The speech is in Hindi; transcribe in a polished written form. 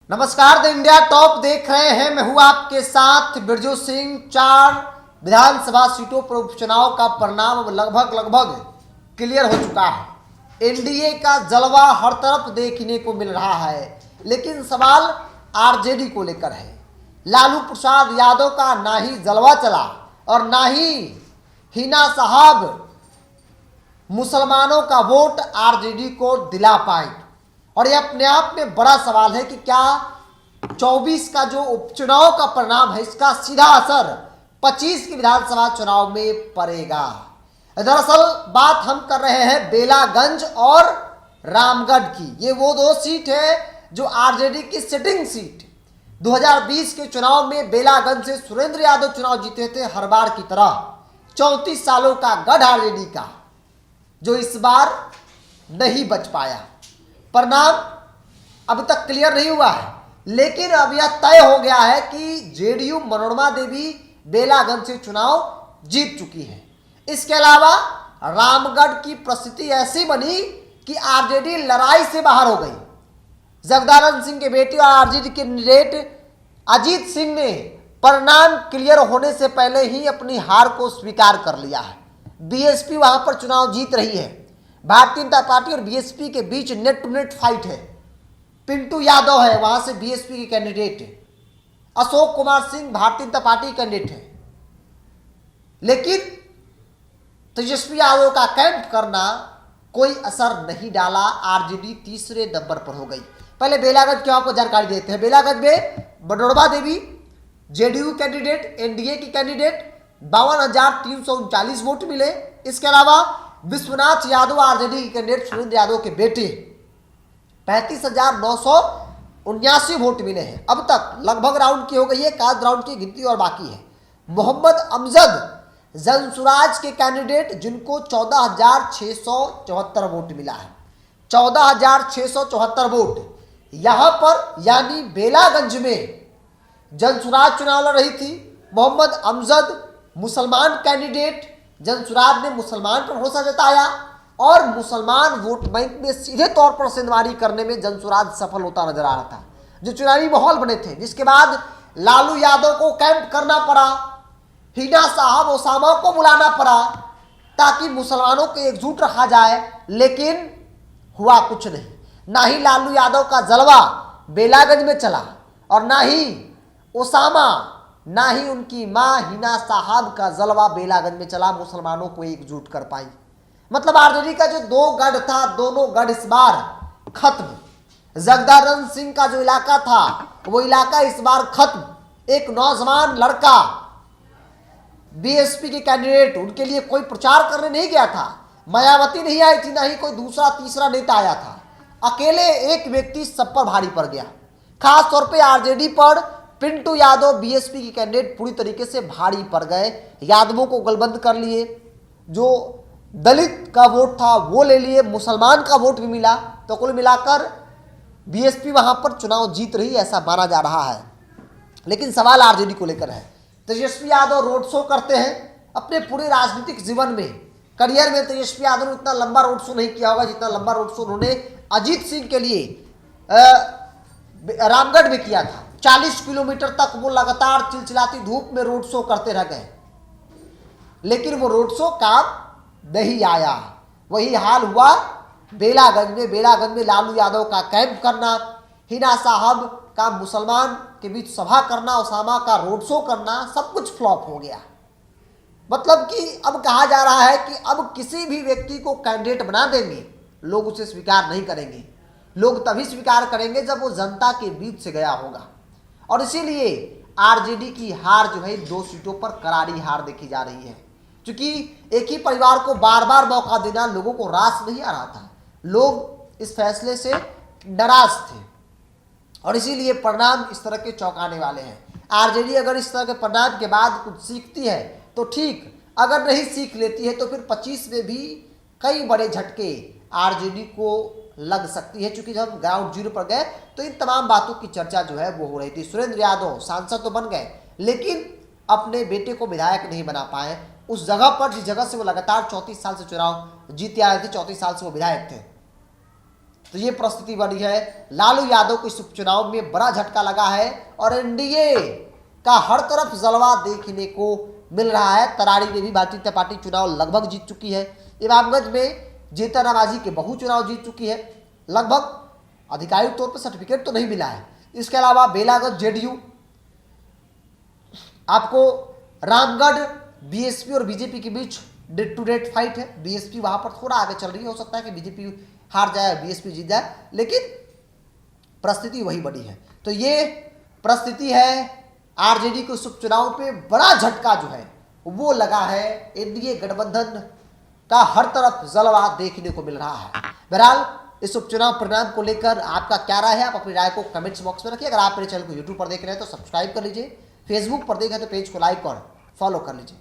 नमस्कार, द इंडिया टॉप देख रहे हैं। मैं हूं आपके साथ बिरजू सिंह। 4 विधानसभा सीटों पर उपचुनाव का परिणाम अब लगभग क्लियर हो चुका है। एनडीए का जलवा हर तरफ देखने को मिल रहा है, लेकिन सवाल आरजेडी को लेकर है। लालू प्रसाद यादव का ना ही जलवा चला और ना ही हिना साहब मुसलमानों का वोट आरजेडी को दिला पाए। और यह अपने आप में बड़ा सवाल है कि क्या 24 का जो उपचुनाव का परिणाम है, इसका सीधा असर 25 के विधानसभा चुनाव में पड़ेगा। दरअसल बात हम कर रहे हैं बेलागंज और रामगढ़ की। ये वो दो सीट है जो आरजेडी की सिटिंग सीट। 2020 के चुनाव में बेलागंज से सुरेंद्र यादव चुनाव जीते थे, हर बार की तरह। 34 सालों का गढ़ आरजेडी का, जो इस बार नहीं बच पाया। परिणाम अभी तक क्लियर नहीं हुआ है, लेकिन अब यह तय हो गया है कि जेडीयू मनोरमा देवी बेलागंज से चुनाव जीत चुकी है। इसके अलावा रामगढ़ की परिस्थिति ऐसी बनी कि आरजेडी लड़ाई से बाहर हो गई। जगदानंद सिंह के बेटे और आरजेडी के कैंडिडेट अजीत सिंह ने परिणाम क्लियर होने से पहले ही अपनी हार को स्वीकार कर लिया है। बीएसपी वहां पर चुनाव जीत रही है। भारतीय जनता पार्टी और बीएसपी के बीच नेट टू नेट फाइट है। पिंटू यादव है वहां से बीएसपी के कैंडिडेट, अशोक कुमार सिंह भारतीय जनता पार्टी के कैंडिडेट है। लेकिन तेजस्वी यादव का कैंप करना कोई असर नहीं डाला। आरजेडी तीसरे नंबर पर हो गई। पहले बेलागंज की आपको जानकारी देते हैं। बेलागंज में Manorama Devi JDU candidate, NDA की कैंडिडेट, 52,339 वोट मिले। इसके अलावा विश्वनाथ यादव आरजेडी के कैंडिडेट सुरेंद्र यादव के बेटे 35,979 वोट मिले हैं। अब तक लगभग राउंड की हो गई है, आध राउंड की गिनती और बाकी है। मोहम्मद अमजद जनसुराज के कैंडिडेट, जिनको 14,674 वोट मिला है। 14,674 वोट यहां पर, यानी बेलागंज में जनसुराज चुनाव लड़ रही थी। मोहम्मद अमजद मुसलमान कैंडिडेट, जनसुराज ने मुसलमान पर भरोसा जताया और मुसलमान वोट बैंक में सीधे तौर पर सेंधमारी करने में जनसुराज सफल होता नजर आ रहा था। जो चुनावी माहौल बने थे, जिसके बाद लालू यादव को कैंप करना पड़ा, हिना साहब ओसामा को बुलाना पड़ा ताकि मुसलमानों को एकजुट रखा जाए, लेकिन हुआ कुछ नहीं। ना ही लालू यादव का जलवा बेलागंज में चला और ना ही ओसामा, ना ही उनकी मां हिना साहब का जलवा बेलागंज में चला, मुसलमानों को एकजुट कर पाई। मतलब आरजेडी का जो 2 गढ़ था, दोनों गढ़ इस बार खत्म। जगदानंद सिंह का जो इलाका था, वो इलाका इस बार खत्म। एक नौजवान लड़का बीएसपी के कैंडिडेट, उनके लिए कोई प्रचार करने नहीं गया था। मायावती नहीं आई थी, ना ही कोई दूसरा तीसरा नेता आया था। अकेले एक व्यक्ति सब पर भारी पड़ गया। खास तौर पे आरजेडी पर पिंटू यादव बीएसपी के कैंडिडेट पूरी तरीके से भारी पड़ गए। यादवों को गलबंद कर लिए, जो दलित का वोट था वो ले लिए, मुसलमान का वोट भी मिला। तो कुल मिलाकर बीएसपी वहां पर चुनाव जीत रही, ऐसा माना जा रहा है। लेकिन सवाल आरजेडी को लेकर है। तेजस्वी यादव रोड शो करते हैं अपने पूरे राजनीतिक जीवन में। करियर में तेजस्वी यादव ने उतना लंबा रोड शो नहीं किया होगा जितना लंबा रोड शो उन्होंने अजीत सिंह के लिए रामगढ़ में किया था। 40 किलोमीटर तक वो लगातार चिलचिलाती धूप में रोड शो करते रह गए, लेकिन वो रोड शो काम नहीं आया। वही हाल हुआ बेलागंज में। बेलागंज में लालू यादव का कैंप करना, हिना साहब का मुसलमान के बीच सभा करना, ओसामा का रोड शो करना, सब कुछ फ्लॉप हो गया। मतलब कि अब कहा जा रहा है कि अब किसी भी व्यक्ति को कैंडिडेट बना देंगे, लोग उसे स्वीकार नहीं करेंगे। लोग तभी स्वीकार करेंगे जब वो जनता के बीच से गया होगा। और इसीलिए आरजेडी की हार जो है 2 सीटों पर करारी हार देखी जा रही है। क्योंकि एक ही परिवार को बार बार मौका देना लोगों को रास नहीं आ रहा था। लोग इस फैसले से नाराज थे और इसीलिए परिणाम इस तरह के चौंकाने वाले हैं। आरजेडी अगर इस तरह के परिणाम के बाद कुछ सीखती है तो ठीक, अगर नहीं सीख लेती है तो फिर 25 में भी कई बड़े झटके आरजेडी को लग सकती है। क्योंकि जब हम ग्राउंड जीरो पर गए तो इन तमाम बातों की चर्चा जो है वो हो रही थी। सुरेंद्र यादव सांसद तो बन गए, लेकिन अपने बेटे को विधायक नहीं बना पाए। उस जगह पर जिस जगह से वो लगातार 34 साल से चुनाव जीते आए थे, 34 साल से वो विधायक थे, तो ये परिस्थिति बनी है। लालू यादव को इस उपचुनाव में बड़ा झटका लगा है और एनडीए का हर तरफ जलवा देखने को मिल रहा है। तरारी में भी भारतीय जनता पार्टी चुनाव लगभग जीत चुकी है। इमामगंज में जेतनाबाजी के बहु चुनाव जीत चुकी है, लगभग आधिकारिक तौर पर सर्टिफिकेट तो नहीं मिला है। इसके अलावा बेलागंज जेडीयू, आपको रामगढ़ बीएसपी और बीजेपी के बीच डेट टू डेट फाइट है। बीएसपी वहां पर थोड़ा आगे चल रही है, हो सकता है कि बीजेपी हार जाए बीएसपी जीत जाए, लेकिन परिस्थिति वही बनी है। तो ये परिस्थिति है। आरजेडी को इस उपचुनाव पे बड़ा झटका जो है वो लगा है। एनडीए गठबंधन का हर तरफ जलवा देखने को मिल रहा है। बहरहाल इस उपचुनाव परिणाम को लेकर आपका क्या राय है, आप अपनी राय को कमेंट्स बॉक्स में रखिए। अगर आप मेरे चैनल को यूट्यूब पर देख रहे हैं तो सब्सक्राइब कर लीजिए, फेसबुक पर देख रहे हैं तो पेज को लाइक और फॉलो कर लीजिए।